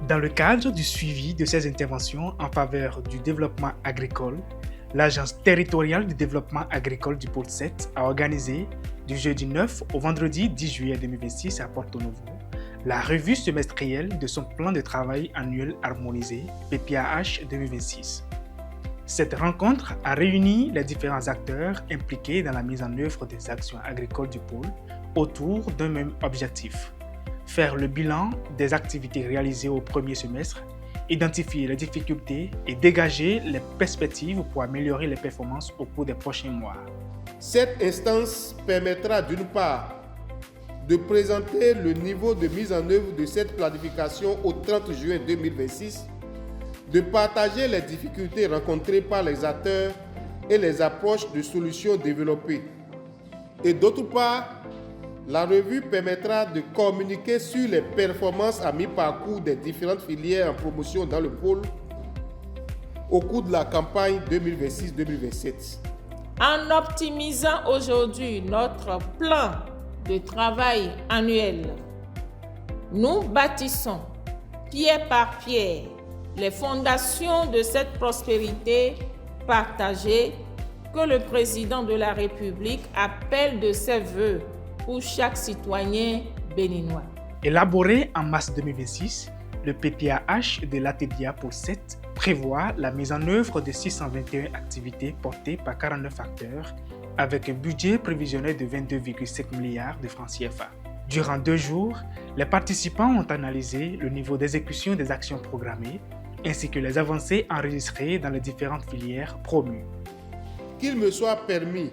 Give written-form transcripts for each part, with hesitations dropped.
Dans le cadre du suivi de ces interventions en faveur du développement agricole, l'Agence territoriale du développement agricole du pôle 7 a organisé du jeudi 9 au vendredi 10 juillet 2026 à Porto Novo la revue semestrielle de son plan de travail annuel harmonisé PPAH 2026. Cette rencontre a réuni les différents acteurs impliqués dans la mise en œuvre des actions agricoles du pôle autour d'un même objectif: faire le bilan des activités réalisées au premier semestre, identifier les difficultés et dégager les perspectives pour améliorer les performances au cours des prochains mois. Cette instance permettra d'une part de présenter le niveau de mise en œuvre de cette planification au 30 juin 2026, de partager les difficultés rencontrées par les acteurs et les approches de solutions développées. Et d'autre part, la revue permettra de communiquer sur les performances à mi-parcours des différentes filières en promotion dans le pôle au cours de la campagne 2026-2027. En optimisant aujourd'hui notre plan de travail annuel, nous bâtissons pierre par pierre les fondations de cette prospérité partagée que le président de la République appelle de ses vœux pour chaque citoyen béninois. Élaboré en mars 2026, le PPAH de l'ATDIA pour 7 prévoit la mise en œuvre de 621 activités portées par 49 acteurs avec un budget prévisionnel de 22,7 milliards de francs CFA. Durant 2 jours, les participants ont analysé le niveau d'exécution des actions programmées ainsi que les avancées enregistrées dans les différentes filières promues. Qu'il me soit permis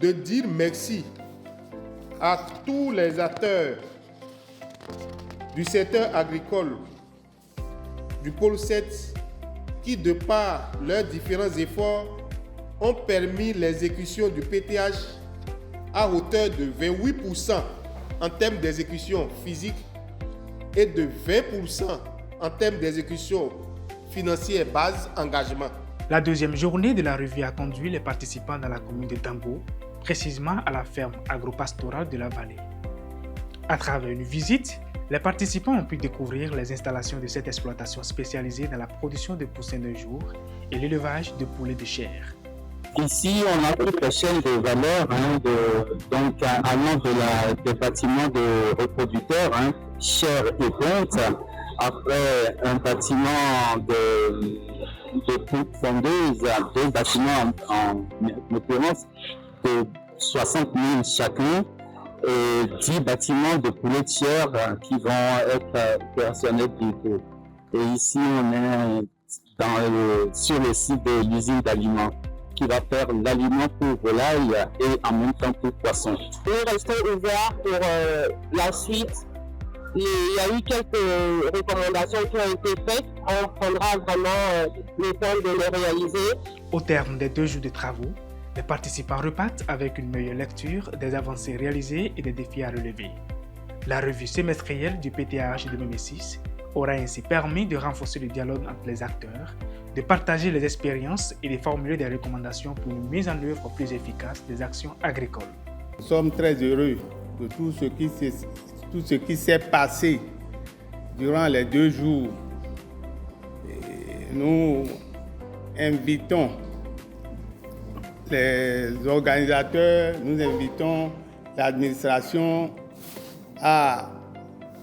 de dire merci à tous les acteurs du secteur agricole du pôle 7 qui, de par leurs différents efforts, ont permis l'exécution du PTH à hauteur de 28% en termes d'exécution physique et de 20% en termes d'exécution financière base engagement. La deuxième journée de la revue a conduit les participants dans la commune de Tango, précisément à la ferme agropastorale de la vallée. À travers une visite, les participants ont pu découvrir les installations de cette exploitation spécialisée dans la production de poussins de jour et l'élevage de poulets de chair. Ici, on a toute la chaîne de valeur, allant des bâtiments de reproducteurs, chair et ponte, après un bâtiment de poules fondeuses, 2 bâtiments en l'occurrence de 60 000 chacun, et 10 bâtiments de poulets de chair qui vont être opérationnels bientôt. Et ici, on est sur le site de l'usine d'aliments qui va faire l'aliment pour volaille et en même temps pour poisson. Nous restons ouverts pour la suite. Il y a eu quelques recommandations qui ont été faites. On prendra vraiment le temps de les réaliser. Au terme des 2 jours de travaux, les participants repartent avec une meilleure lecture des avancées réalisées et des défis à relever. La revue semestrielle du PTAH 2026 aura ainsi permis de renforcer le dialogue entre les acteurs, de partager les expériences et de formuler des recommandations pour une mise en œuvre plus efficace des actions agricoles. Nous sommes très heureux de tout ce qui s'est passé durant les 2 jours. Et nous invitons les organisateurs, nous invitons l'administration à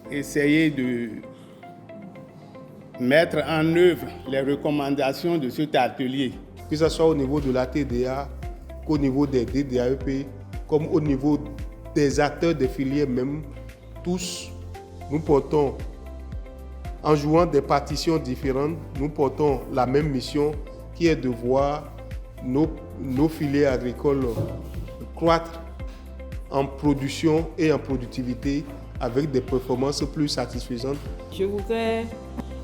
essayer de mettre en œuvre les recommandations de cet atelier. Que ce soit au niveau de la TDA, qu'au niveau des DDAEP, comme au niveau des acteurs des filières même, tous, nous portons, en jouant des partitions différentes, nous portons la même mission qui est de voir nos filières agricoles croître en production et en productivité avec des performances plus satisfaisantes. Je voudrais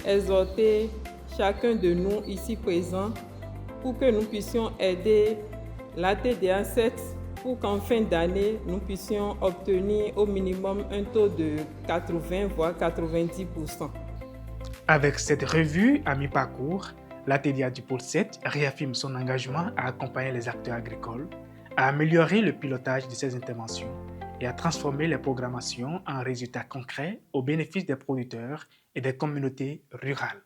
exhorter chacun de nous ici présents pour que nous puissions aider la TDA 7 pour qu'en fin d'année, nous puissions obtenir au minimum un taux de 80 voire 90%. Avec cette revue à mi-parcours, la TDA du pôle 7 réaffirme son engagement à accompagner les acteurs agricoles, à améliorer le pilotage de ces interventions et à transformer les programmations en résultats concrets au bénéfice des producteurs et des communautés rurales.